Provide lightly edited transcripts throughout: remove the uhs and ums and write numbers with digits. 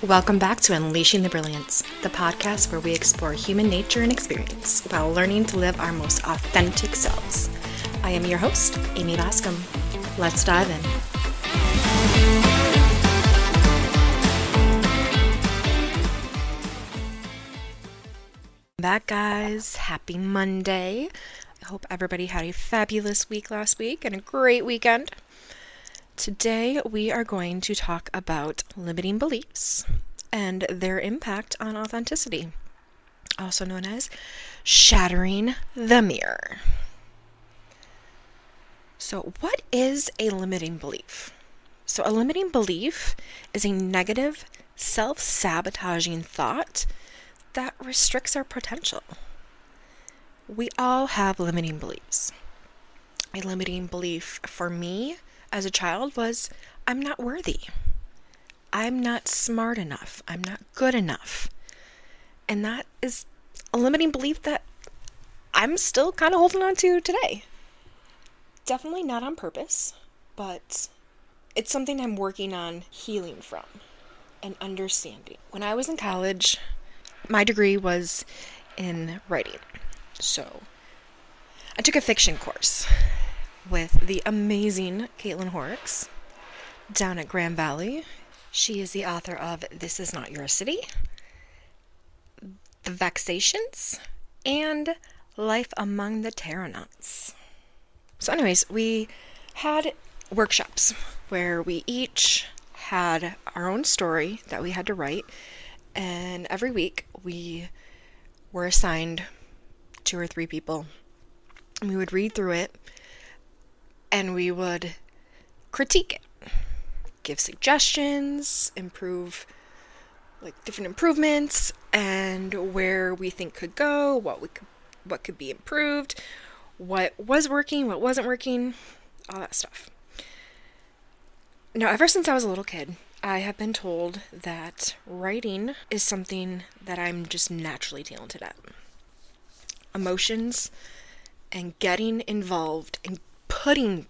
Welcome back to Unleashing the Brilliance, the podcast where we explore human nature and experience while learning to live our most authentic selves. I am your host, Amy Bascom. Let's dive in. Back, guys. Happy Monday. I hope everybody had a fabulous week last week and a great weekend. Today, we are going to talk about limiting beliefs and their impact on authenticity, also known as shattering the mirror. So, what is a limiting belief? So, a limiting belief is a negative, self-sabotaging thought that restricts our potential. We all have limiting beliefs. A limiting belief for me as a child was, I'm not worthy. I'm not smart enough. I'm not good enough. And that is a limiting belief that I'm still kind of holding on to today. Definitely not on purpose, but it's something I'm working on healing from and understanding. When I was in college, my degree was in writing. So I took a fiction course with the amazing Caitlin Horrocks down at Grand Valley. She is the author of This Is Not Your City, The Vexations, and Life Among the Terranauts. So anyways, we had workshops where we each had our own story that we had to write, and every week we were assigned 2 or 3 people, and we would read through it and we would critique it, give suggestions, improve, different improvements, and where we think could go, what could be improved, what was working, what wasn't working, all that stuff. Now, ever since I was a little kid, I have been told that writing is something that I'm just naturally talented at. Emotions and getting involved and putting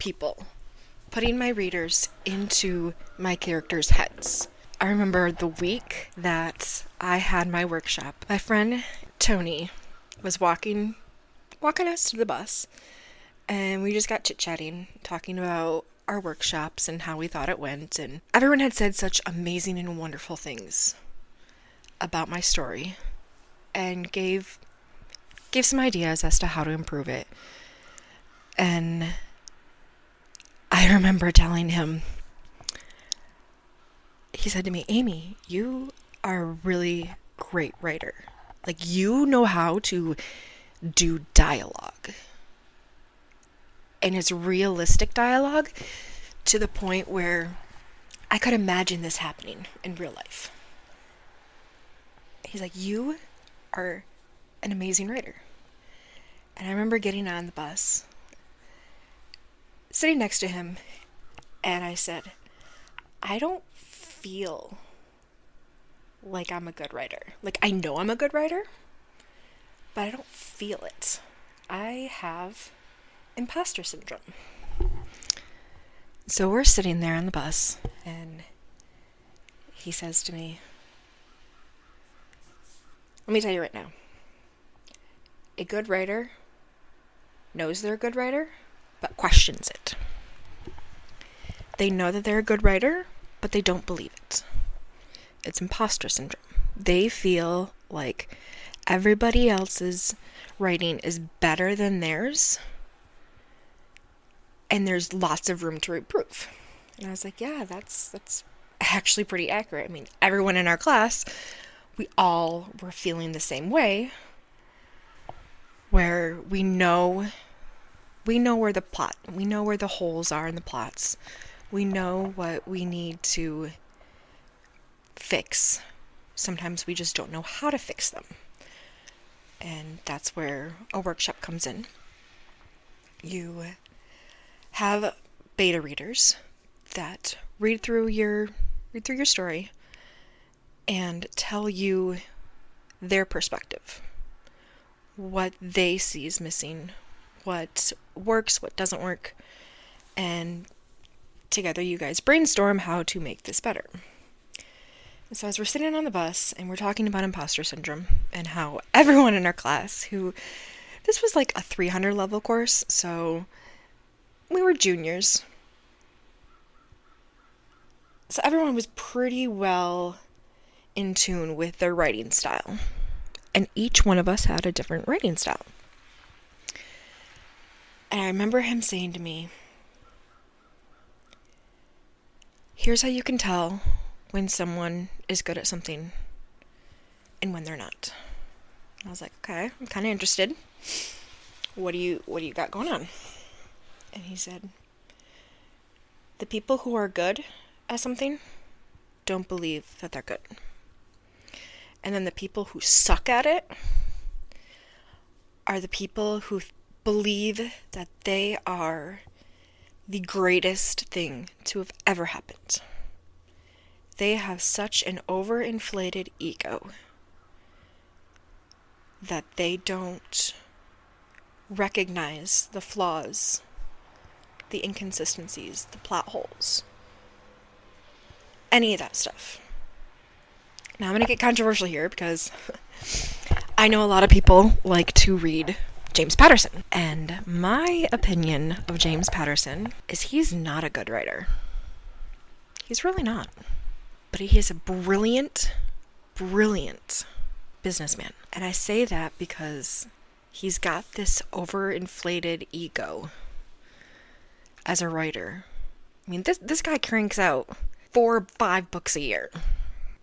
my readers into my characters' heads. I remember the week that I had my workshop, my friend Tony was walking us to the bus, and we just got chit-chatting, talking about our workshops and how we thought it went, and everyone had said such amazing and wonderful things about my story and gave some ideas as to how to improve it. And I remember telling him, he said to me, Amy, you are a really great writer. You know how to do dialogue. And it's realistic dialogue to the point where I could imagine this happening in real life. He's like, you are an amazing writer. And I remember getting on the bus, sitting next to him, and I said, I don't feel like I'm a good writer. I know I'm a good writer, but I don't feel it. I have imposter syndrome. So we're sitting there on the bus, and he says to me, let me tell you right now, a good writer knows they're a good writer, but questions it. They know that they're a good writer, but they don't believe it. It's imposter syndrome. They feel like everybody else's writing is better than theirs, and there's lots of room to improve. And I was like, yeah, that's actually pretty accurate. I mean, everyone in our class, we all were feeling the same way, where we know where the holes are in the plots. We know what we need to fix. Sometimes we just don't know how to fix them. And that's where a workshop comes in. You have beta readers that read through your story and tell you their perspective, what they see is missing, what works, what doesn't work, and together you guys brainstorm how to make this better. So as we're sitting on the bus and we're talking about imposter syndrome and how everyone in our class this was like a 300 level course, so we were juniors. So everyone was pretty well in tune with their writing style. And each one of us had a different writing style. And I remember him saying to me, here's how you can tell when someone is good at something and when they're not. I was like, okay, I'm kind of interested. What do you got going on? And he said, the people who are good at something don't believe that they're good. And then the people who suck at it are the people who believe that they are the greatest thing to have ever happened. They have such an overinflated ego that they don't recognize the flaws, the inconsistencies, the plot holes, any of that stuff. Now I'm going to get controversial here because I know a lot of people like to read James Patterson. And my opinion of James Patterson is he's not a good writer. He's really not. But he is a brilliant businessman. And I say that because he's got this overinflated ego as a writer. I mean, this guy cranks out 4 or 5 books a year.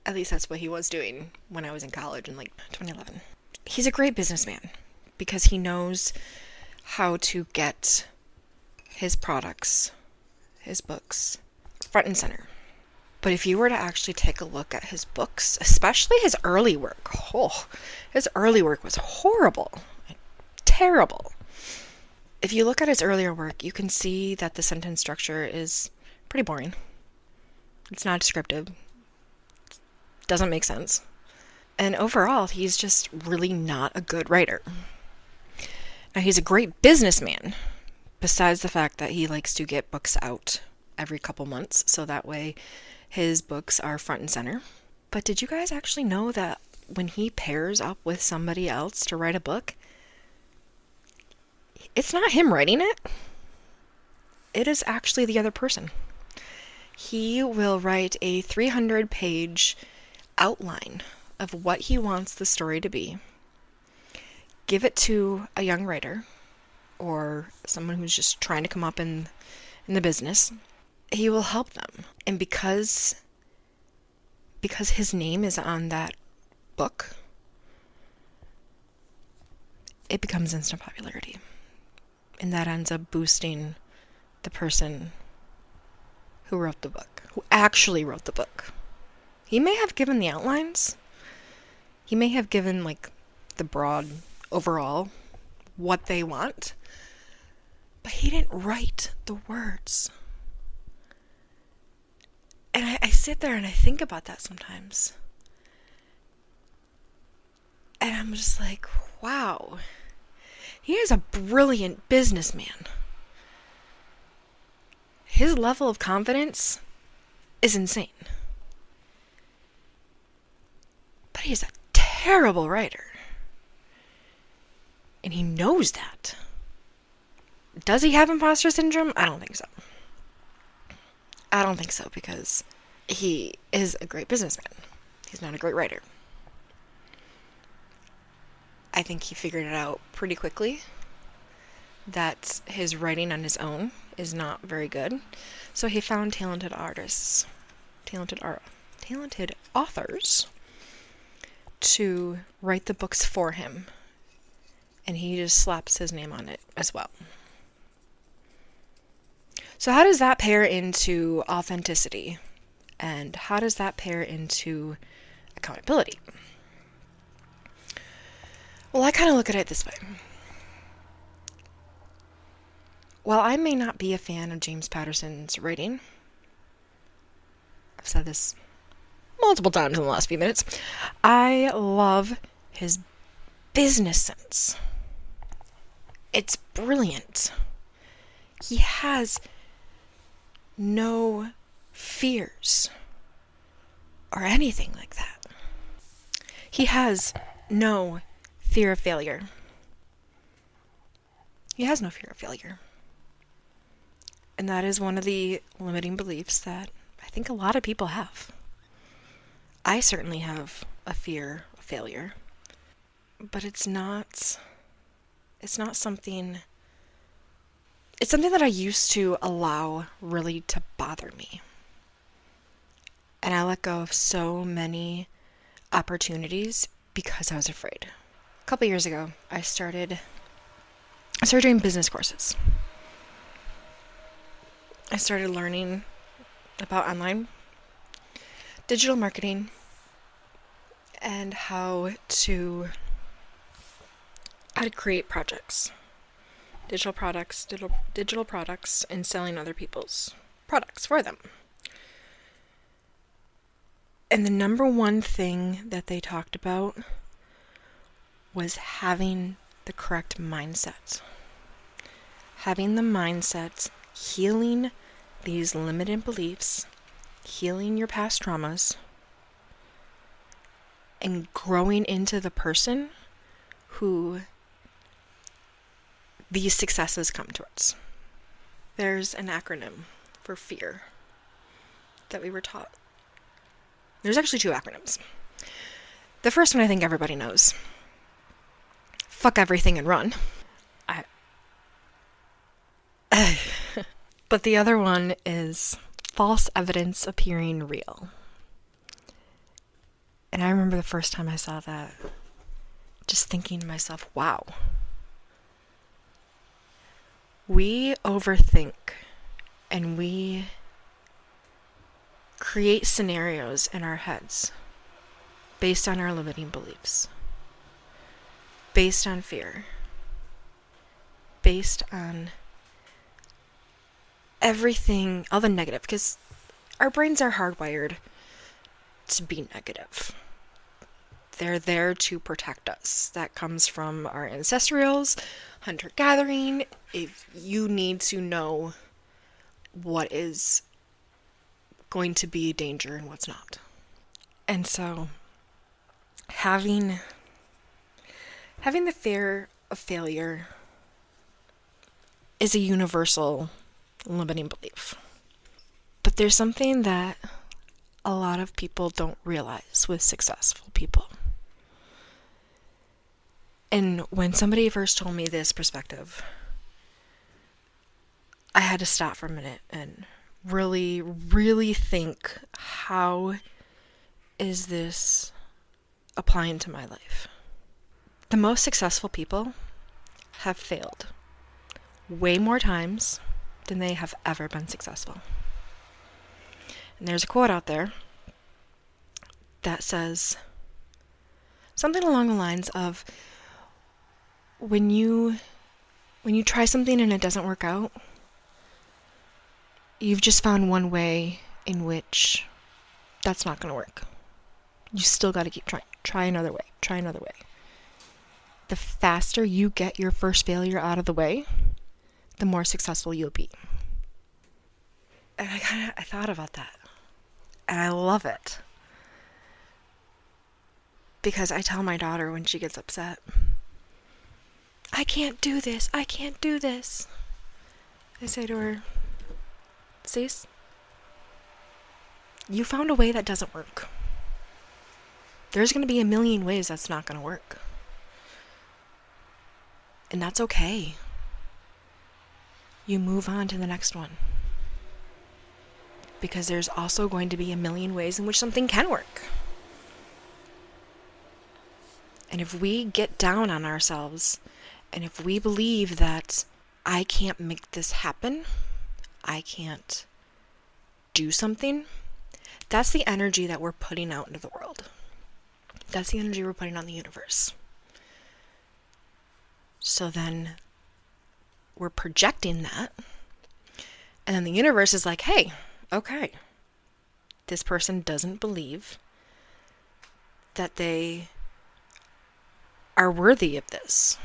At least that's what he was doing when I was in college in like 2011. He's a great businessman because he knows how to get his products, his books, front and center. But if you were to actually take a look at his books, especially his early work, his early work was horrible, terrible. If you look at his earlier work, you can see that the sentence structure is pretty boring. It's not descriptive. Doesn't make sense. And overall, he's just really not a good writer. Now, he's a great businessman, besides the fact that he likes to get books out every couple months, so that way his books are front and center. But did you guys actually know that when he pairs up with somebody else to write a book, it's not him writing it. It is actually the other person. He will write a 300-page outline of what he wants the story to be, give it to a young writer or someone who's just trying to come up in the business. He will help them. And because his name is on that book, it becomes instant popularity. And that ends up boosting the person who wrote the book, who actually wrote the book. He may have given the outlines. He may have given like the broad overall what they want, but he didn't write the words. And I sit there and I think about that sometimes. And I'm just like, wow. He is a brilliant businessman. His level of confidence is insane. But he's a terrible writer. And he knows that. Does he have imposter syndrome? I don't think so. I don't think so because he is a great businessman. He's not a great writer. I think he figured it out pretty quickly that his writing on his own is not very good. So he found talented artists, talented authors to write the books for him. And he just slaps his name on it as well. So how does that pair into authenticity? And how does that pair into accountability? Well, I kind of look at it this way. While I may not be a fan of James Patterson's writing, I've said this multiple times in the last few minutes, I love his business sense. It's brilliant. He has no fears or anything like that. He has no fear of failure. He has no fear of failure. And that is one of the limiting beliefs that I think a lot of people have. I certainly have a fear of failure, but it's something, it's something that I used to allow really to bother me. And I let go of so many opportunities because I was afraid. A couple years ago, I started doing business courses. I started learning about online digital marketing and how to create projects, digital products, and selling other people's products for them. And the number one thing that they talked about was having the correct mindset. Having the mindset, healing these limited beliefs, healing your past traumas, and growing into the person who these successes come towards. There's an acronym for fear that we were taught. There's actually two acronyms. The first one I think everybody knows. Fuck everything and run. But the other one is false evidence appearing real. And I remember the first time I saw that, just thinking to myself, wow. We overthink and we create scenarios in our heads based on our limiting beliefs, based on fear, based on everything, all the negative, because our brains are hardwired to be negative. They're there to protect us. That comes from our ancestrals, hunter-gathering. If you need to know what is going to be danger and what's not. And so having the fear of failure is a universal limiting belief. But there's something that a lot of people don't realize with successful people. And when somebody first told me this perspective, I had to stop for a minute and really, really think, how is this applying to my life? The most successful people have failed way more times than they have ever been successful. And there's a quote out there that says something along the lines of, when you try something and it doesn't work out, you've just found one way in which that's not going to work. You still got to keep trying. Try another way. The faster you get your first failure out of the way, the more successful you'll be. And I thought about that. And I love it. Because I tell my daughter when she gets upset, I can't do this. I say to her, sis, you found a way that doesn't work. There's going to be a million ways that's not going to work. And that's okay. You move on to the next one. Because there's also going to be a million ways in which something can work. And if we get down on ourselves, and if we believe that I can't make this happen, I can't do something, that's the energy that we're putting out into the world. That's the energy we're putting on the universe. So then we're projecting that, and then the universe is like, hey, okay, this person doesn't believe that they are worthy of this.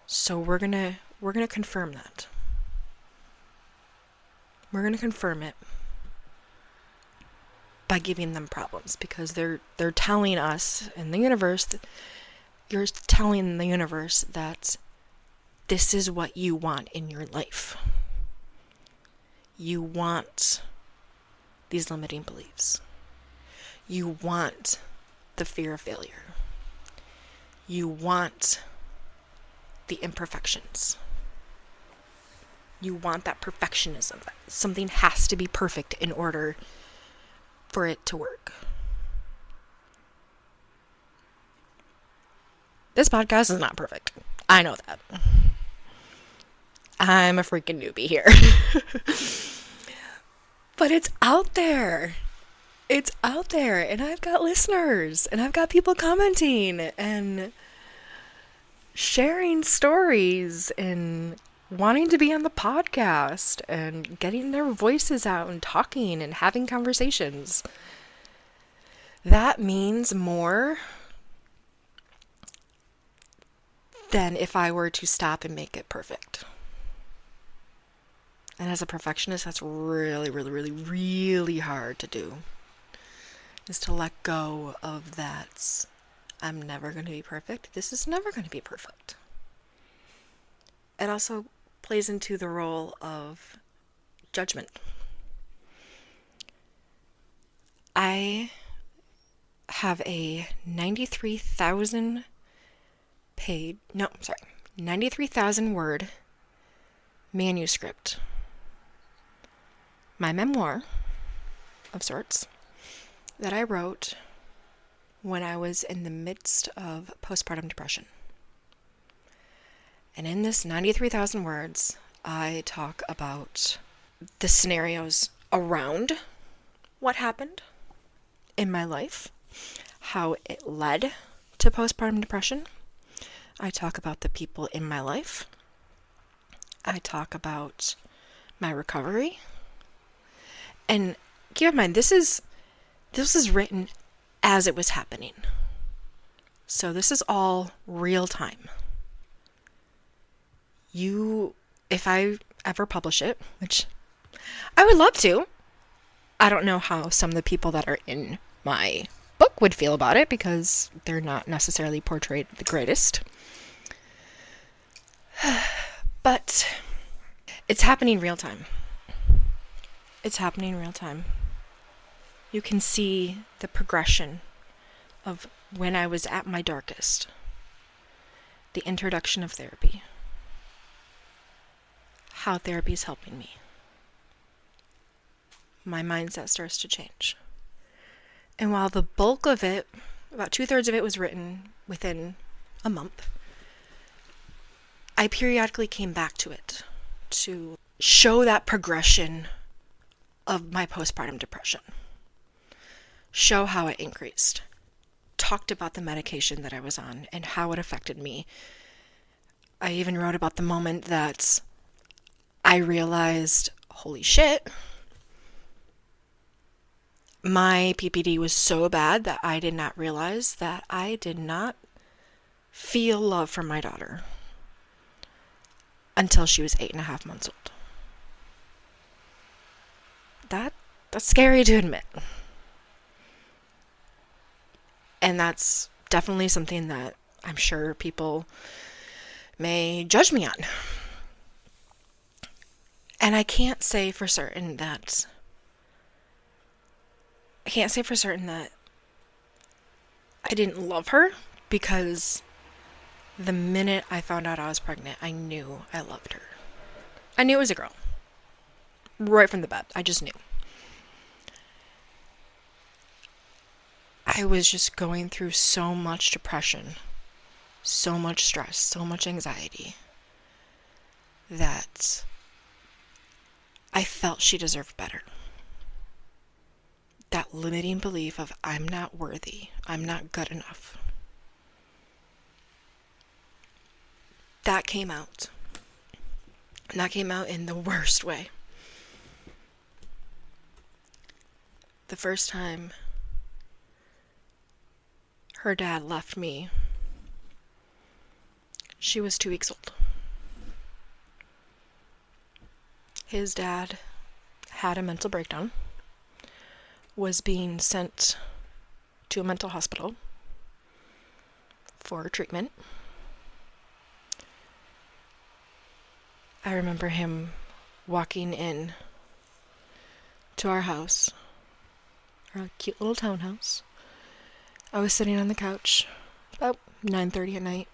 So we're gonna confirm that. We're gonna confirm it by giving them problems, because they're telling us in the universe, you're telling the universe that this is what you want in your life. You want these limiting beliefs. You want the fear of failure. You want the imperfections. You want that perfectionism. Something has to be perfect in order for it to work. This podcast is not perfect. I know that. I'm a freaking newbie here. But it's out there. It's out there. And I've got listeners. And I've got people commenting and sharing stories and wanting to be on the podcast and getting their voices out and talking and having conversations. That means more than if I were to stop and make it perfect. And as a perfectionist, that's really, really, really, really hard to do. Is to let go of that. I'm never going to be perfect. This is never going to be perfect. It also plays into the role of judgment. I have a 93,000 word manuscript. My memoir, of sorts, that I wrote when I was in the midst of postpartum depression. And in this 93,000 words, I talk about the scenarios around what happened in my life, how it led to postpartum depression. I talk about the people in my life. I talk about my recovery. And keep in mind, this is written as it was happening. So this is all real time. If I ever publish it, which I would love to, I don't know how some of the people that are in my book would feel about it, because they're not necessarily portrayed the greatest. But it's happening real time. It's happening real time. You can see the progression of when I was at my darkest. The introduction of therapy. How therapy is helping me. My mindset starts to change. And while the bulk of it, about 2/3 of it, was written within a month, I periodically came back to it to show that progression of my postpartum depression. Show how it increased. Talked about the medication that I was on and how it affected me. I even wrote about the moment that I realized, holy shit, my PPD was so bad that I did not realize that I did not feel love for my daughter until she was 8.5 months old. That's scary to admit. And that's definitely something that I'm sure people may judge me on. And I can't say for certain that I didn't love her, because the minute I found out I was pregnant, I knew I loved her. I knew it was a girl. Right from the bat. I just knew. I was just going through so much depression, so much stress, so much anxiety, that I felt she deserved better. That limiting belief of I'm not worthy, I'm not good enough. That came out. And that came out in the worst way. The first time her dad left me, she was 2 weeks old. His dad had a mental breakdown, was being sent to a mental hospital for treatment. I remember him walking in to our house, our cute little townhouse. I was sitting on the couch about 9:30 at night,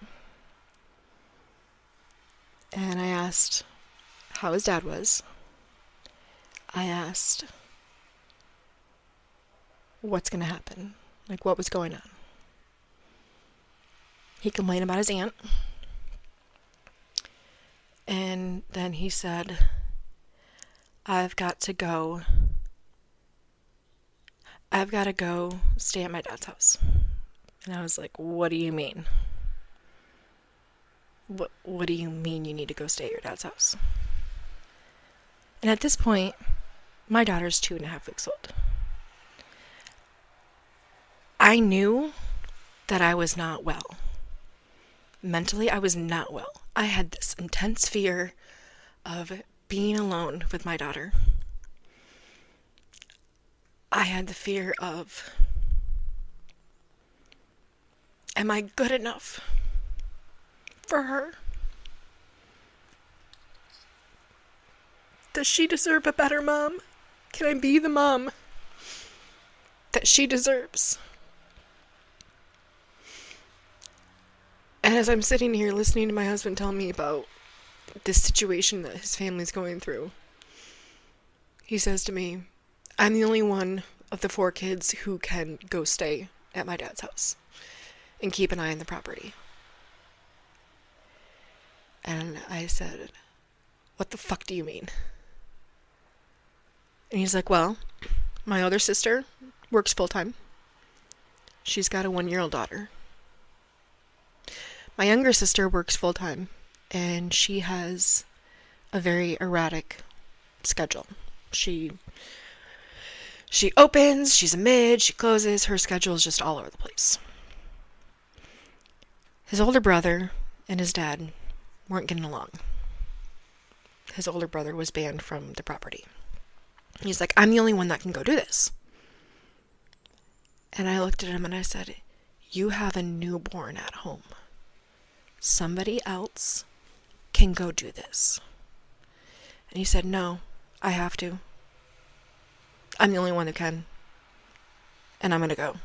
and I asked how his dad was. I asked what's going to happen, like what was going on. He complained about his aunt, and then he said, I've got to go stay at my dad's house. And I was like, what do you mean? What do you mean you need to go stay at your dad's house? And at this point, my daughter's 2.5 weeks old. I knew that I was not well. Mentally, I was not well. I had this intense fear of being alone with my daughter. I had the fear of, am I good enough for her? Does she deserve a better mom? Can I be the mom that she deserves? And as I'm sitting here listening to my husband tell me about this situation that his family's going through, he says to me, I'm the only one of the 4 kids who can go stay at my dad's house and keep an eye on the property. And I said, what the fuck do you mean? And he's like, well, my older sister works full-time. She's got a 1-year-old daughter. My younger sister works full-time, and she has a very erratic schedule. She opens, she's a mid, she closes, her schedule is just all over the place. His older brother and his dad weren't getting along. His older brother was banned from the property. He's like, I'm the only one that can go do this. And I looked at him and I said, you have a newborn at home. Somebody else can go do this. And he said, no, I have to. I'm the only one who can. And I'm going to go.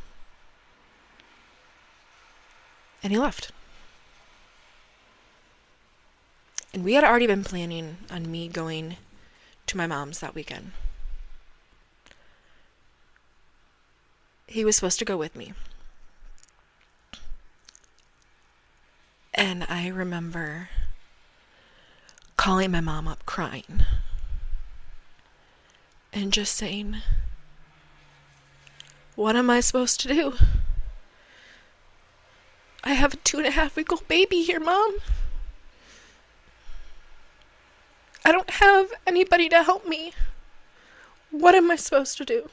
And he left. And we had already been planning on me going to my mom's that weekend. He was supposed to go with me. And I remember calling my mom up crying and just saying, what am I supposed to do? I have a 2.5-week-old baby here, Mom. I don't have anybody to help me. What am I supposed to do?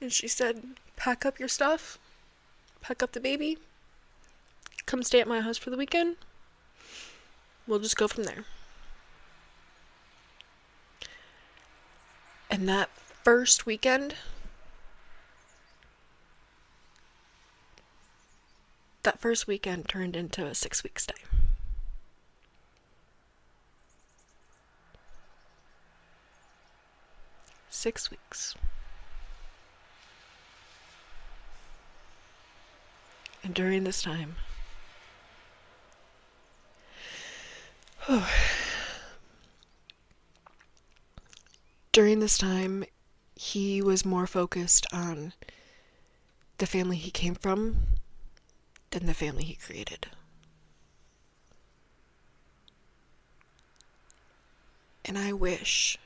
And she said, pack up your stuff. Pack up the baby, come stay at my house for the weekend. We'll just go from there. And that first weekend, turned into a 6-week stay. Six weeks. And during this time, he was more focused on the family he came from than the family he created. And I wish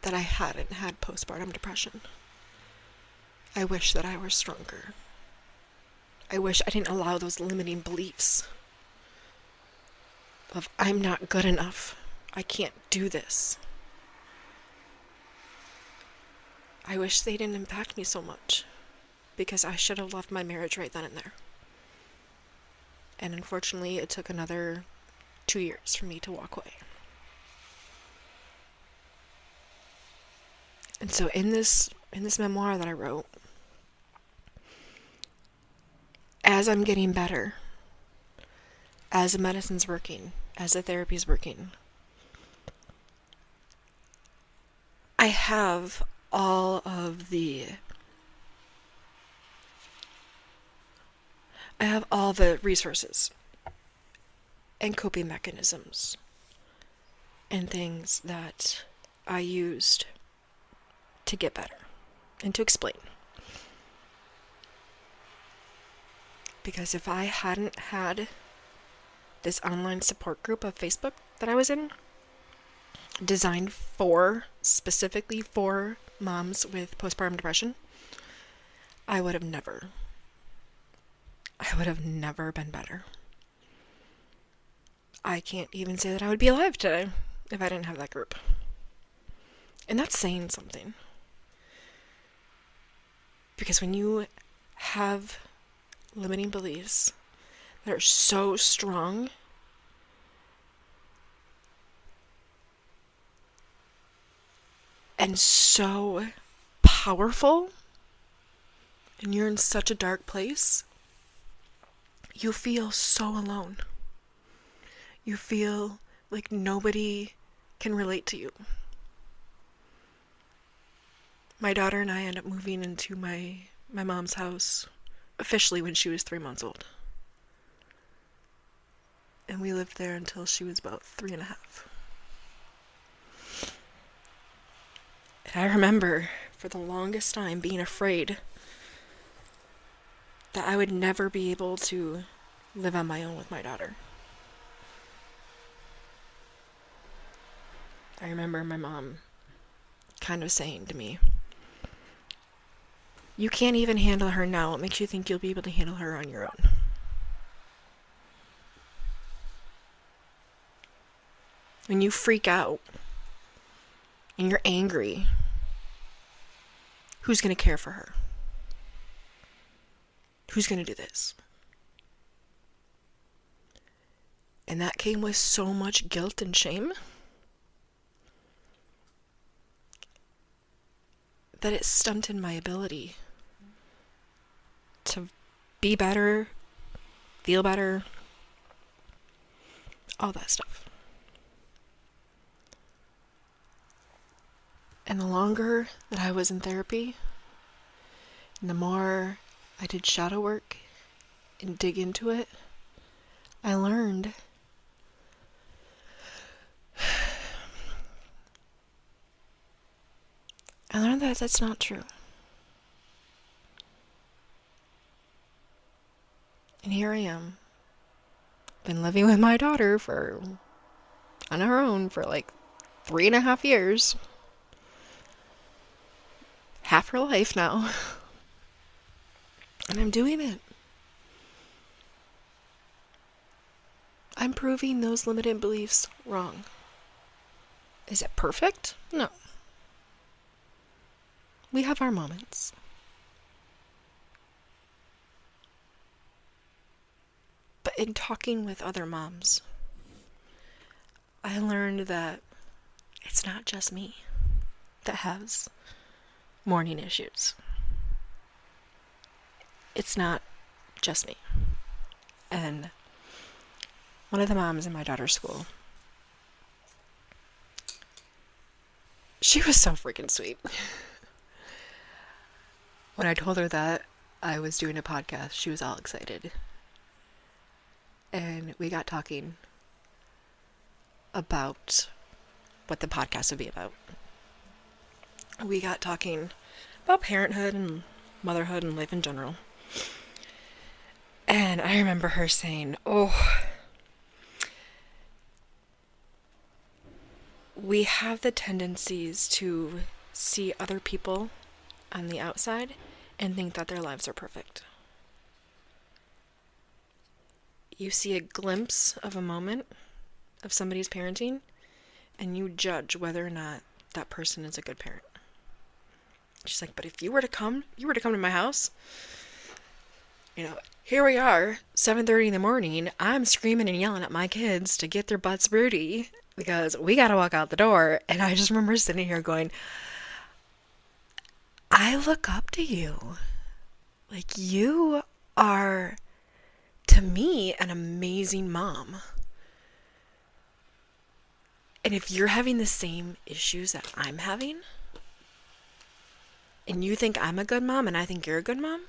that I hadn't had postpartum depression. I wish that I were stronger. I wish I didn't allow those limiting beliefs of I'm not good enough. I can't do this. I wish they didn't impact me so much, because I should have left my marriage right then and there. And unfortunately, it took another 2 years for me to walk away. And so in this memoir that I wrote, as I'm getting better, as the medicine's working, as the therapy's working, I have all the resources and coping mechanisms and things that I used to get better and to explain. Because if I hadn't had this online support group of Facebook that I was in, designed specifically for moms with postpartum depression, I would have never been better. I can't even say that I would be alive today if I didn't have that group. And that's saying something. Because when you have limiting beliefs that are so strong, and so powerful, and you're in such a dark place, you feel so alone. You feel like nobody can relate to you. My daughter and I ended up moving into my mom's house officially when she was 3 months old. And we lived there until she was about 3.5. And I remember for the longest time being afraid that I would never be able to live on my own with my daughter. I remember my mom kind of saying to me, "You can't even handle her now. What makes you think you'll be able to handle her on your own?" When you freak out and you're angry, who's going to care for her? Who's going to do this? And that came with so much guilt and shame that it stunted my ability to be better, feel better, all that stuff. And the longer that I was in therapy, and the more I did shadow work and dig into it, I learned that that's not true. And here I am. Been living with my daughter on her own for like 3.5 years. Half her life now. And I'm doing it. I'm proving those limited beliefs wrong. Is it perfect? No. We have our moments. But in talking with other moms, I learned that it's not just me that has morning issues. It's not just me. And one of the moms in my daughter's school, she was so freaking sweet. When I told her that I was doing a podcast, she was all excited. And we got talking about what the podcast would be about. We got talking about parenthood and motherhood and life in general. And I remember her saying, we have the tendencies to see other people on the outside and think that their lives are perfect. You see a glimpse of a moment of somebody's parenting, and you judge whether or not that person is a good parent. She's like, but if you were to come to my house, here we are, 7:30 in the morning, I'm screaming and yelling at my kids to get their butts broody because we gotta walk out the door. And I just remember sitting here going, I look up to you. Like, you are, to me, an amazing mom. And if you're having the same issues that I'm having, and you think I'm a good mom and I think you're a good mom,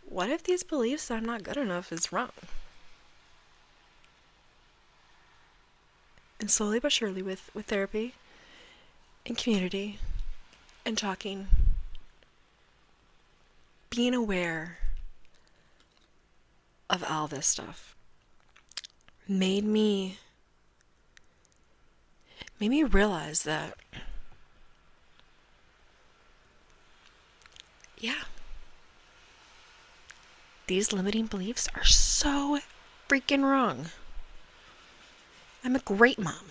what if these beliefs that I'm not good enough is wrong? And slowly but surely with therapy and community and talking, being aware of all this stuff made me realize that, yeah, these limiting beliefs are so freaking wrong. I'm a great mom.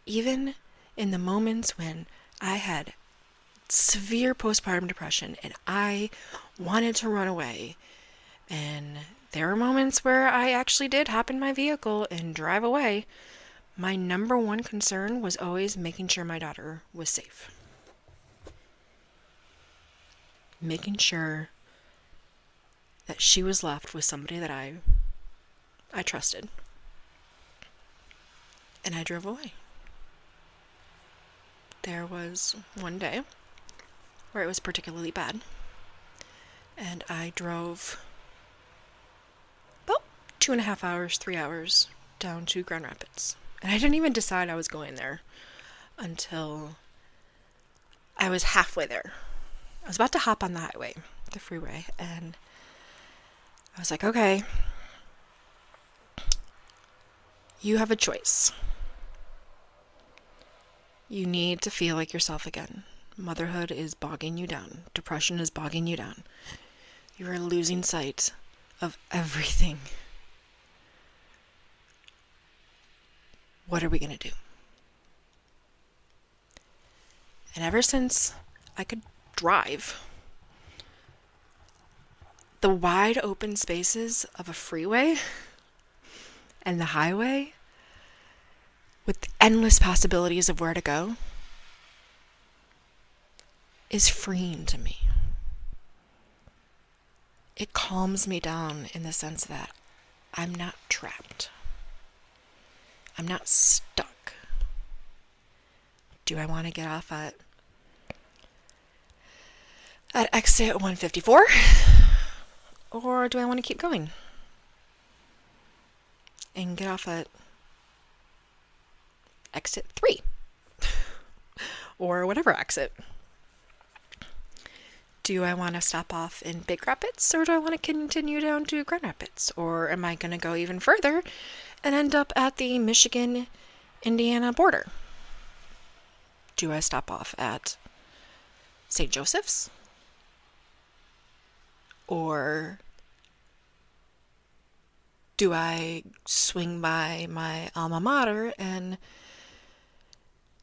Even in the moments when I had severe postpartum depression and I wanted to run away, and there were moments where I actually did hop in my vehicle and drive away, my number one concern was always making sure my daughter was safe. Making sure that she was left with somebody that I trusted. And I drove away. There was one day where it was particularly bad, and I drove about 2.5 hours, 3 hours down to Grand Rapids. And I didn't even decide I was going there until I was halfway there. I was about to hop on the highway, the freeway, and I was like, okay, you have a choice. You need to feel like yourself again. Motherhood is bogging you down. Depression is bogging you down. You are losing sight of everything. What are we going to do? And ever since I could drive, the wide open spaces of a freeway and the highway with endless possibilities of where to go is freeing to me. It calms me down in the sense that I'm not trapped. I'm not stuck. Do I want to get off at exit 154? Or do I want to keep going and get off at exit 3? Or whatever exit. Do I want to stop off in Big Rapids, or do I want to continue down to Grand Rapids? Or am I going to go even further and end up at the Michigan-Indiana border? Do I stop off at St. Joseph's? Or do I swing by my alma mater and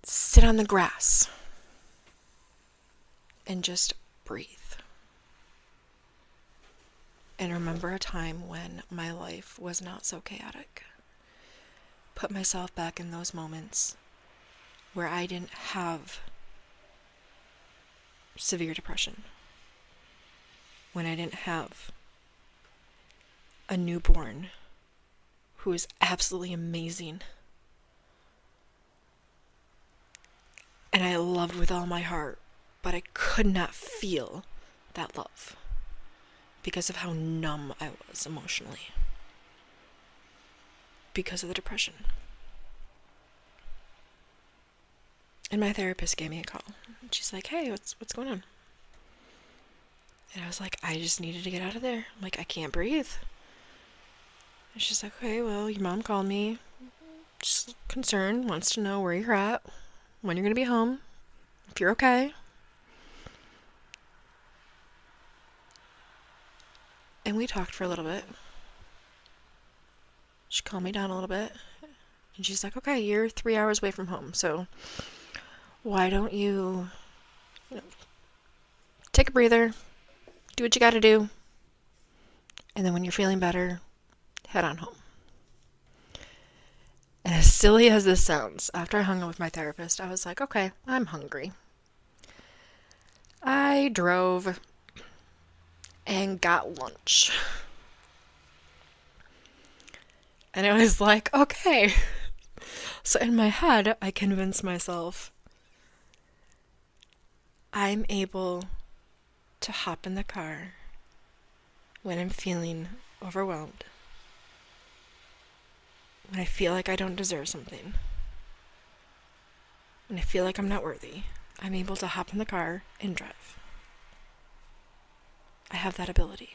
sit on the grass and just breathe and remember a time when my life was not so chaotic? Put myself back in those moments where I didn't have severe depression, when I didn't have a newborn who is absolutely amazing and I loved with all my heart, but I could not feel that love because of how numb I was emotionally, because of the depression. And my therapist gave me a call. She's like, hey, what's going on? And I was like, I just needed to get out of there. I'm like, I can't breathe. And she's like, okay, well, your mom called me. Just concerned, wants to know where you're at, when you're going to be home, if you're okay. And we talked for a little bit. She calmed me down a little bit. And she's like, okay, you're 3 hours away from home, so why don't you take a breather, do what you got to do, and then when you're feeling better, head on home. And as silly as this sounds, after I hung out with my therapist, I was like, okay, I'm hungry. I drove and got lunch. And I was like, okay. So in my head, I convinced myself I'm able to hop in the car when I'm feeling overwhelmed, when I feel like I don't deserve something, when I feel like I'm not worthy. I'm able to hop in the car and drive. I have that ability.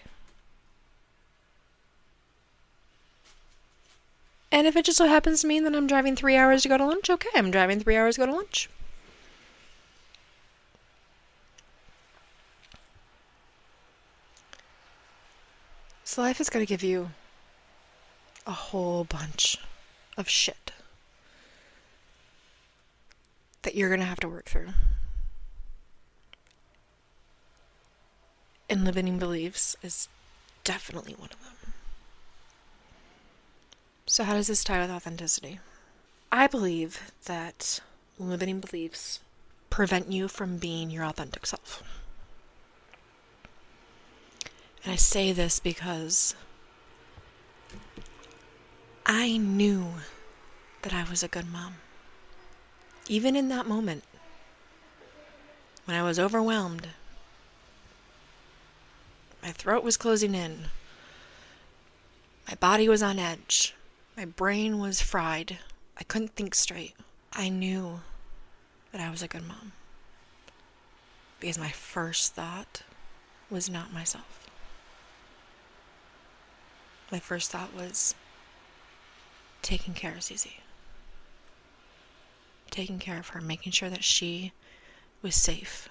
And if it just so happens to mean that I'm driving 3 hours to go to lunch, okay, I'm driving 3 hours to go to lunch. So life is going to give you a whole bunch of shit that you're going to have to work through. And limiting beliefs is definitely one of them. So how does this tie with authenticity? I believe that limiting beliefs prevent you from being your authentic self. And I say this because I knew that I was a good mom. Even in that moment, when I was overwhelmed, my throat was closing in, my body was on edge, my brain was fried, I couldn't think straight. I knew that I was a good mom. Because my first thought was not myself. My first thought was taking care of Cece. Taking care of her, making sure that she was safe,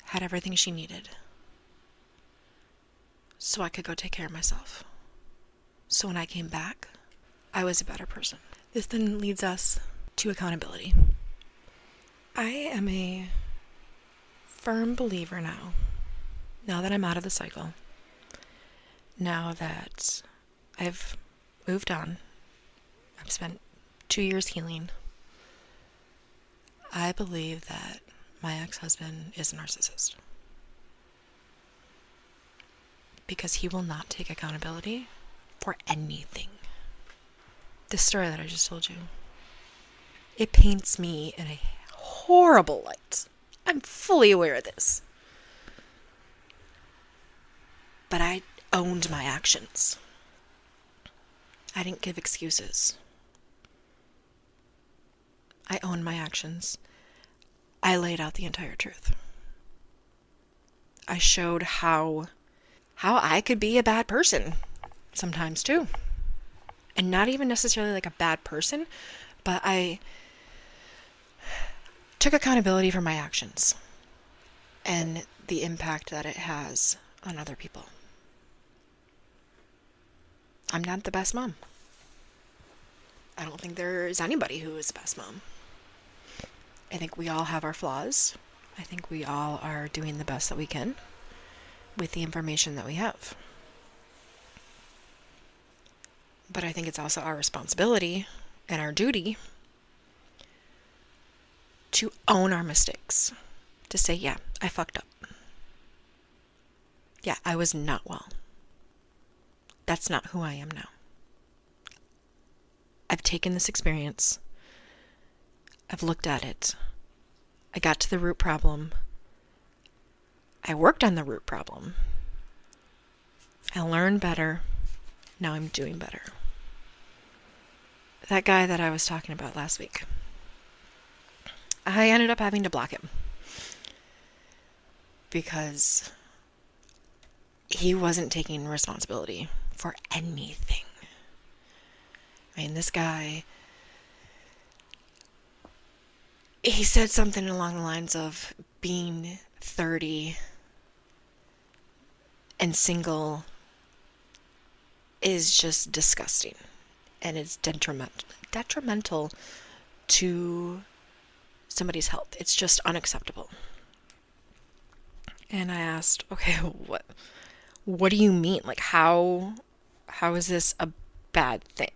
had everything she needed, so I could go take care of myself. So when I came back, I was a better person. This then leads us to accountability. I am a firm believer now that I'm out of the cycle, now that I've moved on, I've spent 2 years healing, I believe that my ex-husband is a narcissist. Because he will not take accountability for anything. This story that I just told you, it paints me in a horrible light. I'm fully aware of this. But I owned my actions. I didn't give excuses. I owned my actions. I laid out the entire truth. I showed how I could be a bad person sometimes too. And not even necessarily like a bad person, but I took accountability for my actions and the impact that it has on other people. I'm not the best mom. I don't think there is anybody who is the best mom. I think we all have our flaws. I think we all are doing the best that we can with the information that we have. But I think it's also our responsibility and our duty to own our mistakes. To say, yeah, I fucked up. Yeah, I was not well. That's not who I am now. I've taken this experience. I've looked at it. I got to the root problem. I worked on the root problem. I learned better. Now I'm doing better. That guy that I was talking about last week, I ended up having to block him because he wasn't taking responsibility for anything. I mean, this guy, he said something along the lines of being 30 and single is just disgusting. And it's detrimental to somebody's health. It's just unacceptable. And I asked, okay, what do you mean? Like, how is this a bad thing?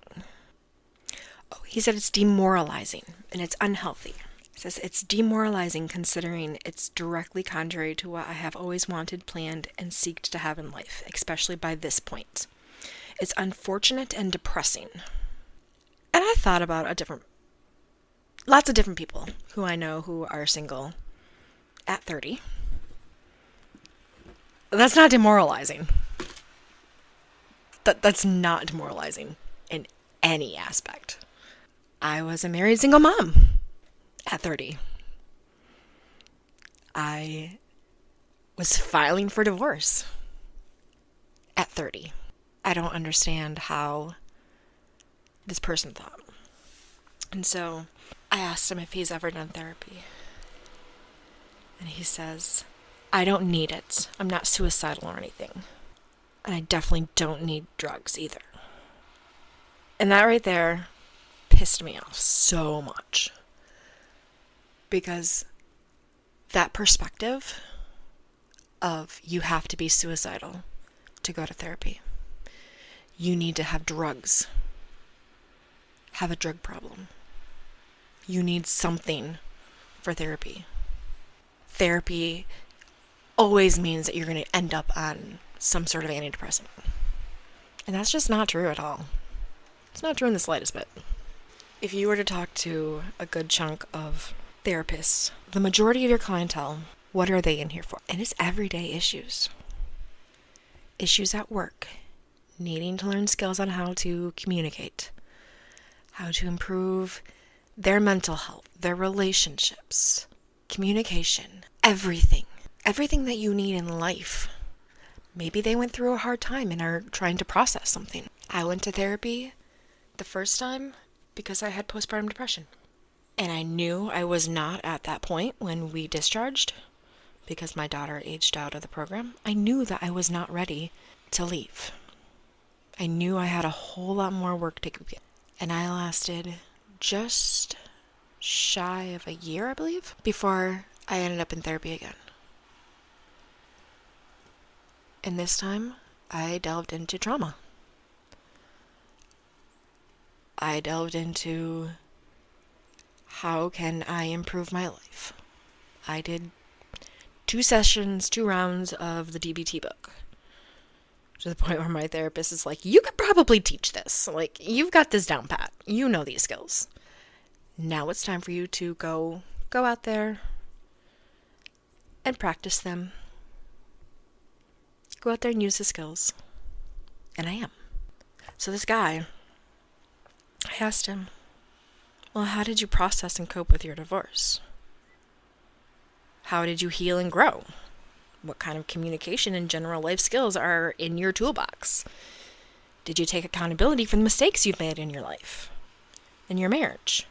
Oh, He said it's demoralizing and it's unhealthy. He says it's demoralizing considering it's directly contrary to what I have always wanted, planned, and seeked to have in life, especially by this point. It's unfortunate and depressing. And I thought about lots of different people who I know who are single at 30. That's not demoralizing. That's not demoralizing in any aspect. I was a married single mom at 30. I was filing for divorce at 30. I don't understand how this person thought. And so I asked him if he's ever done therapy. And he says, I don't need it. I'm not suicidal or anything. And I definitely don't need drugs either. And that right there pissed me off so much. Because that perspective of you have to be suicidal to go to therapy. You need to have drugs. Have a drug problem. You need something for therapy. Therapy always means that you're going to end up on some sort of antidepressant. And that's just not true at all. It's not true in the slightest bit. If you were to talk to a good chunk of therapists, the majority of your clientele, what are they in here for? And it's everyday issues. Issues at work. Needing to learn skills on how to communicate. How to improve their mental health, their relationships, communication, everything. Everything that you need in life. Maybe they went through a hard time and are trying to process something. I went to therapy the first time because I had postpartum depression. And I knew I was not at that point when we discharged because my daughter aged out of the program. I knew that I was not ready to leave. I knew I had a whole lot more work to do. And I lasted just shy of a year, I believe, before I ended up in therapy again. And this time, I delved into trauma. I delved into how can I improve my life. I did 2 sessions, 2 rounds of the DBT book. To the point where my therapist is like, you could probably teach this. Like, you've got this down pat. You know these skills. Now it's time for you to go out there and practice them. Go out there and use the skills. And I am. So this guy, I asked him, well, how did you process and cope with your divorce? How did you heal and grow? What kind of communication and general life skills are in your toolbox? Did you take accountability for the mistakes you've made in your life, in your marriage?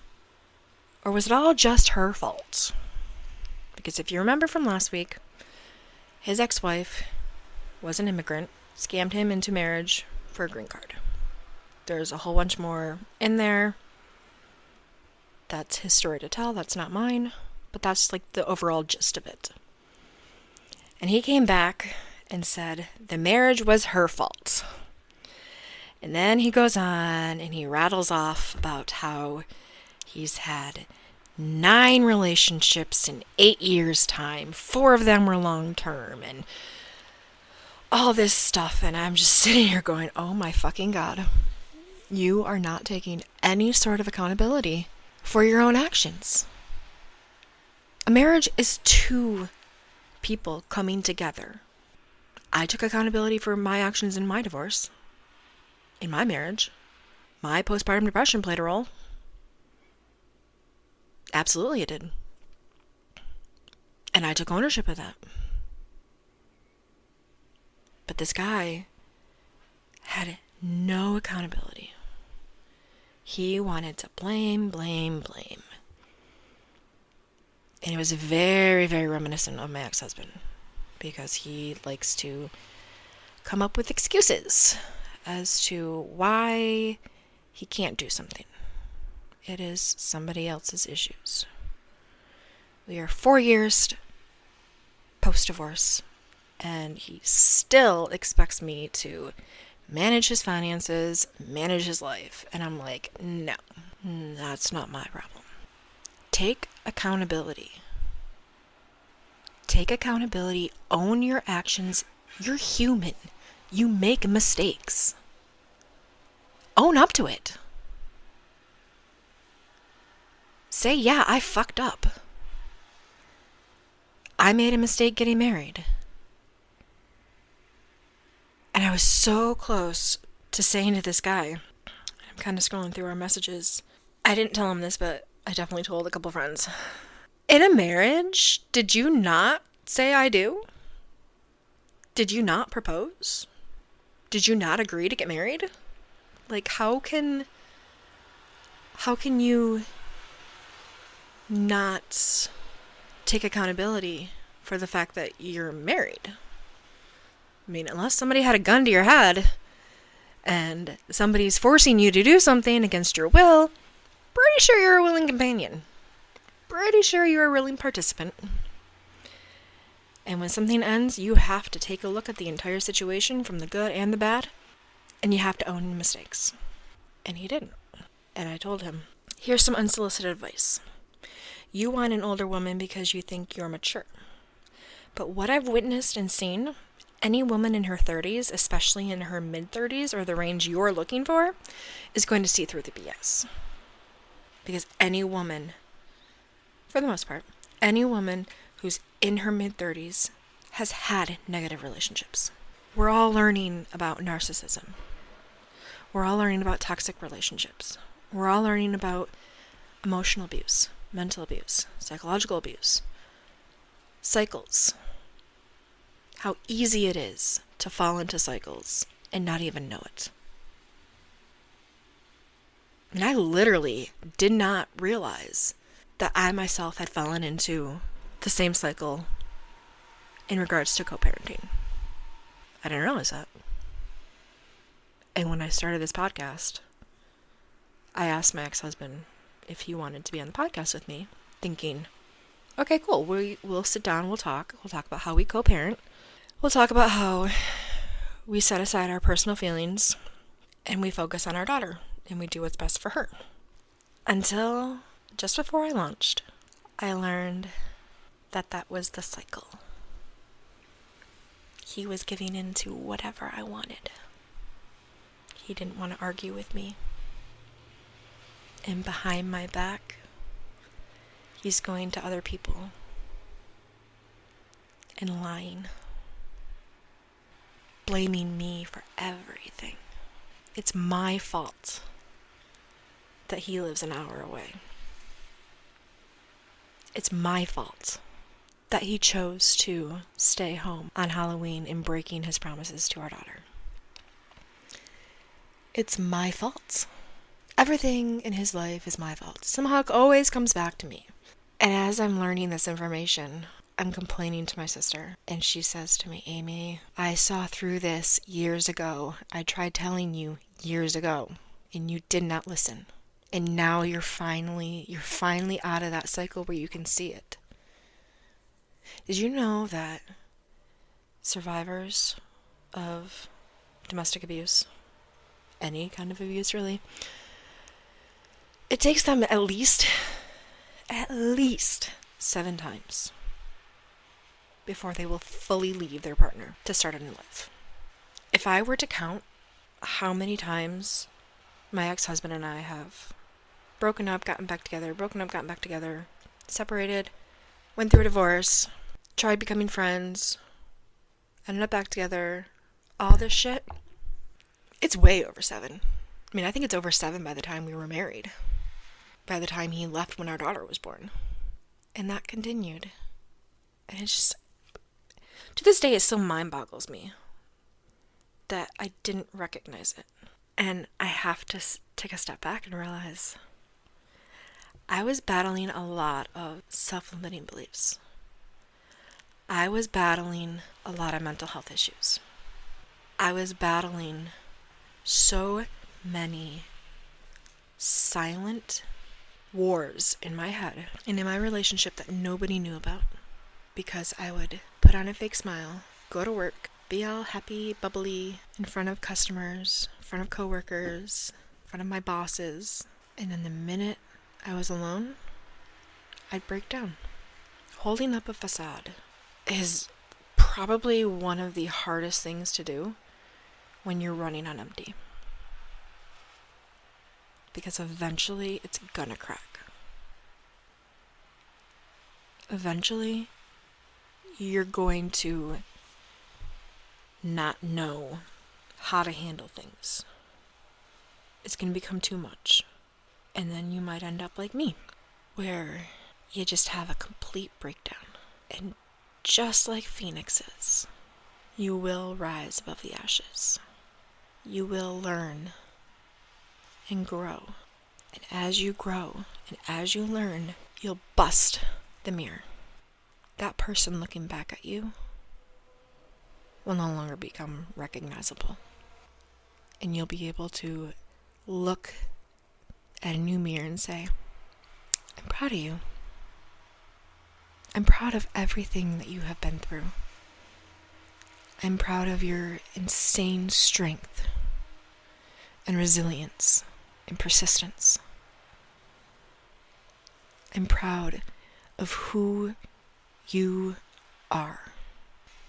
Or was it all just her fault? Because if you remember from last week, his ex-wife was an immigrant, scammed him into marriage for a green card. There's a whole bunch more in there. That's his story to tell. That's not mine. But that's like the overall gist of it. And he came back and said the marriage was her fault. And then he goes on and he rattles off about how he's had 9 relationships in 8 years' time. 4 of them were long-term and all this stuff. And I'm just sitting here going, oh my fucking God. You are not taking any sort of accountability for your own actions. A marriage is 2 people coming together. I took accountability for my actions in my divorce, in my marriage. My postpartum depression played a role. Absolutely it did. And I took ownership of that. But this guy had no accountability. He wanted to blame. And it was very, very reminiscent of my ex-husband because he likes to come up with excuses as to why he can't do something. It is somebody else's issues. We are 4 years post-divorce, and he still expects me to manage his finances, manage his life. And I'm like, no, that's not my problem. Take accountability. Take accountability. Own your actions. You're human. You make mistakes. Own up to it. Say, yeah, I fucked up. I made a mistake getting married. And I was so close to saying to this guy, I'm kind of scrolling through our messages. I didn't tell him this, but I definitely told a couple friends. In a marriage, did you not say I do? Did you not propose? Did you not agree to get married? Like, how can you not take accountability for the fact that you're married? I mean, unless somebody had a gun to your head and somebody's forcing you to do something against your will, pretty sure you're a willing companion. Pretty sure you're a willing participant. And when something ends, you have to take a look at the entire situation from the good and the bad, and you have to own mistakes. And he didn't. And I told him, here's some unsolicited advice. You want an older woman because you think you're mature. But what I've witnessed and seen, any woman in her 30s, especially in her mid-30s or the range you're looking for, is going to see through the BS. Because any woman, for the most part, any woman who's in her mid-30s has had negative relationships. We're all learning about narcissism. We're all learning about toxic relationships. We're all learning about emotional abuse, mental abuse, psychological abuse, cycles. How easy it is to fall into cycles and not even know it. And I literally did not realize that I myself had fallen into the same cycle in regards to co-parenting. I didn't realize that. And when I started this podcast, I asked my ex-husband if he wanted to be on the podcast with me, thinking, okay, cool, we'll sit down, we'll talk about how we co-parent. We'll talk about how we set aside our personal feelings and we focus on our daughter and we do what's best for her. Until just before I launched, I learned that was the cycle. He was giving in to whatever I wanted. He didn't want to argue with me. And behind my back, he's going to other people and lying. Blaming me for everything. It's my fault that he lives an hour away. It's my fault that he chose to stay home on Halloween and breaking his promises to our daughter. It's my fault. Everything in his life is my fault. Somehow it always comes back to me. And as I'm learning this information, I'm complaining to my sister, and she says to me, Amy, I saw through this years ago. I tried telling you years ago, and you did not listen. And now you're finally out of that cycle where you can see it. Did you know that survivors of domestic abuse, any kind of abuse really, it takes them at least 7 times before they will fully leave their partner to start a new life. If I were to count how many times my ex-husband and I have broken up, gotten back together, separated, went through a divorce, tried becoming friends, ended up back together, all this shit, it's way over 7. I mean, I think it's over 7 by the time we were married, by the time he left when our daughter was born. And that continued. And it's just, to this day, it still mind boggles me that I didn't recognize it. And I have to take a step back and realize I was battling a lot of self-limiting beliefs. I was battling a lot of mental health issues. I was battling so many silent wars in my head and in my relationship that nobody knew about, because I would put on a fake smile, go to work, be all happy, bubbly in front of customers, in front of coworkers, in front of my bosses. And then the minute I was alone, I'd break down. Holding up a facade is probably one of the hardest things to do when you're running on empty. Because eventually it's gonna crack. Eventually, you're going to not know how to handle things. It's going to become too much. And then you might end up like me, where you just have a complete breakdown. And just like phoenixes, you will rise above the ashes. You will learn and grow. And as you grow and as you learn, you'll bust the mirror. That person looking back at you will no longer become recognizable. And you'll be able to look at a new mirror and say, I'm proud of you. I'm proud of everything that you have been through. I'm proud of your insane strength and resilience and persistence. I'm proud of who you are.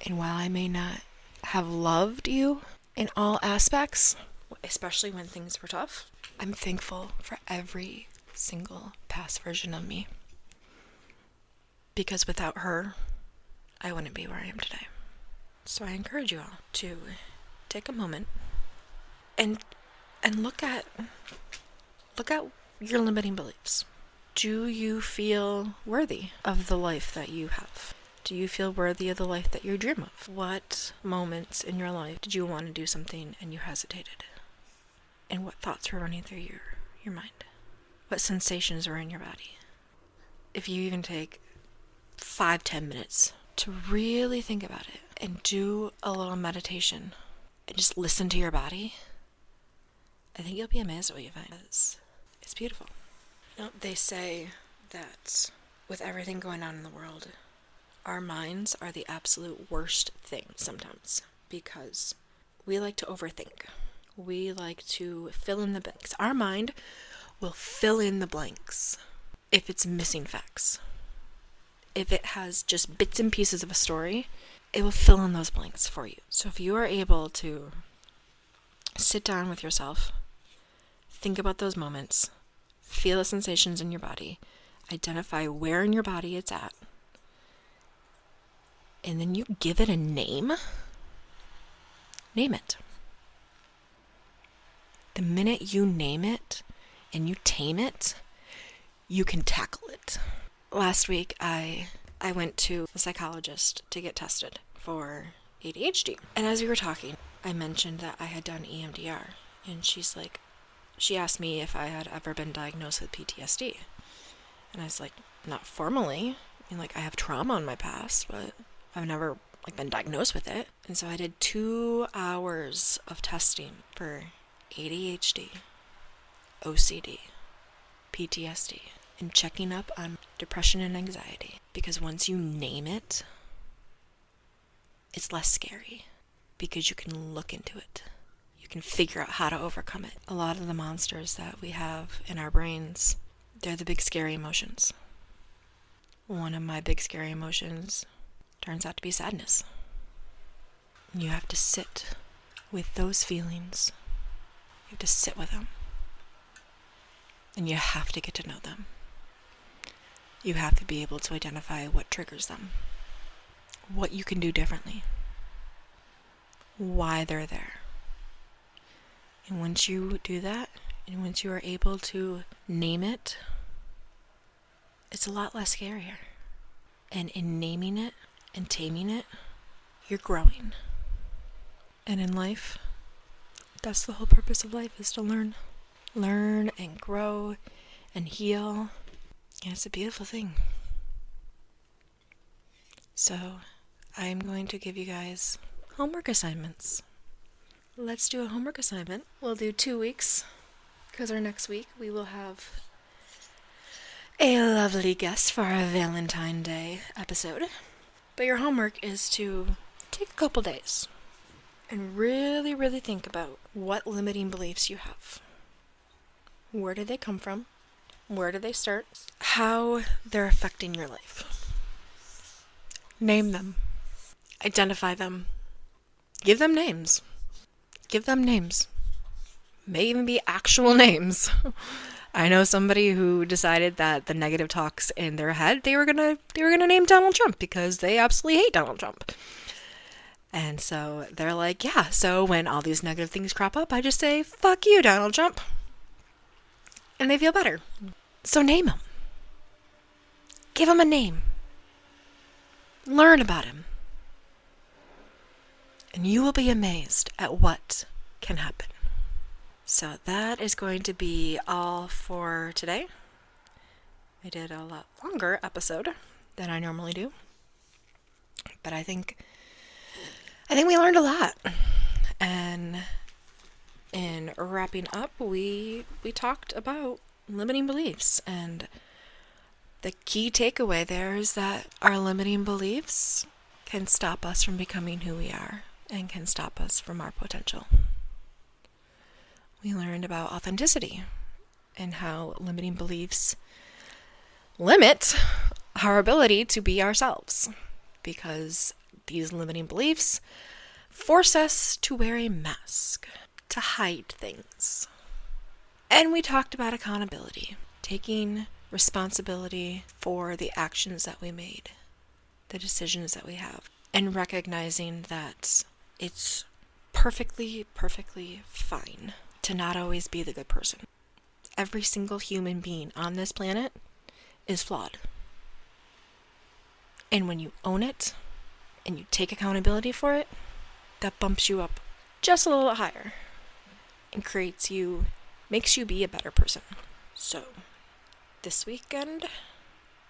And while I may not have loved you in all aspects, especially when things were tough, I'm thankful for every single past version of me. Because without her, I wouldn't be where I am today. So I encourage you all to take a moment and look at your limiting beliefs. Do you feel worthy of the life that you have? Do you feel worthy of the life that you dream of? What moments in your life did you want to do something and you hesitated? And what thoughts were running through your mind? What sensations were in your body? If you even take 5-10 minutes to really think about it and do a little meditation and just listen to your body, I think you'll be amazed at what you find. It's beautiful. You know, they say that with everything going on in the world, our minds are the absolute worst thing sometimes because we like to overthink. We like to fill in the blanks. Our mind will fill in the blanks if it's missing facts. If it has just bits and pieces of a story, it will fill in those blanks for you. So if you are able to sit down with yourself, think about those moments, feel the sensations in your body, identify where in your body it's at, and then you give it a name, name it. The minute you name it and you tame it, you can tackle it. Last week, I went to a psychologist to get tested for ADHD. And as we were talking, I mentioned that I had done EMDR. And she asked me if I had ever been diagnosed with PTSD. And I was like, not formally. I mean, I have trauma in my past, but I've never been diagnosed with it. And so I did 2 hours of testing for ADHD, OCD, PTSD, and checking up on depression and anxiety. Because once you name it, it's less scary because you can look into it. You can figure out how to overcome it. A lot of the monsters that we have in our brains, they're the big scary emotions. One of my big scary emotions turns out to be sadness. You have to sit with those feelings. You have to sit with them. And you have to get to know them. You have to be able to identify what triggers them, what you can do differently, why they're there. And once you do that, and once you are able to name it, it's a lot less scarier. And in naming it and taming it, you're growing. And in life, that's the whole purpose of life, is to learn. Learn and grow and heal. And it's a beautiful thing. So, I'm going to give you guys homework assignments. Let's do a homework assignment. We'll do 2 weeks, because our next week we will have a lovely guest for our Valentine Day episode. But your homework is to take a couple days and really, really think about what limiting beliefs you have. Where did they come from? Where did they start? How they're affecting your life. Name them. Identify them. Give them names. Give them names. May even be actual names. I know somebody who decided that the negative talks in their head, they were gonna name Donald Trump because they absolutely hate Donald Trump. And so they're like, yeah, so when all these negative things crop up, I just say, fuck you, Donald Trump. And they feel better. So name him. Give him a name. Learn about him. And you will be amazed at what can happen. So that is going to be all for today. I did a lot longer episode than I normally do. But I think we learned a lot. And in wrapping up, we talked about limiting beliefs, and the key takeaway there is that our limiting beliefs can stop us from becoming who we are and can stop us from our potential. We learned about authenticity and how limiting beliefs limit our ability to be ourselves, because these limiting beliefs force us to wear a mask to hide things. And we talked about accountability, taking responsibility for the actions that we made, the decisions that we have, and recognizing that it's perfectly fine to not always be the good person. Every single human being on this planet is flawed. And when you own it and you take accountability for it, that bumps you up just a little bit higher and makes you be a better person. So, this weekend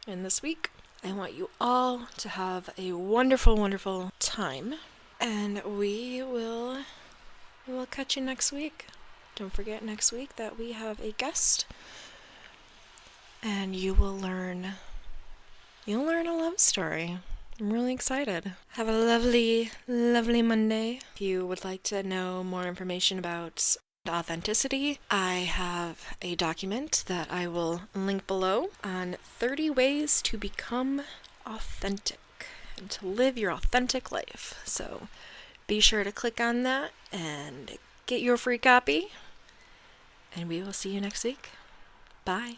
and this week, I want you all to have a wonderful time, and we will catch you next week. Don't forget next week that we have a guest, and you'll learn a love story. I'm really excited. Have a lovely Monday. If you would like to know more information about authenticity, I have a document that I will link below on 30 ways to become authentic and to live your authentic life. So be sure to click on that and get your free copy. And we will see you next week. Bye.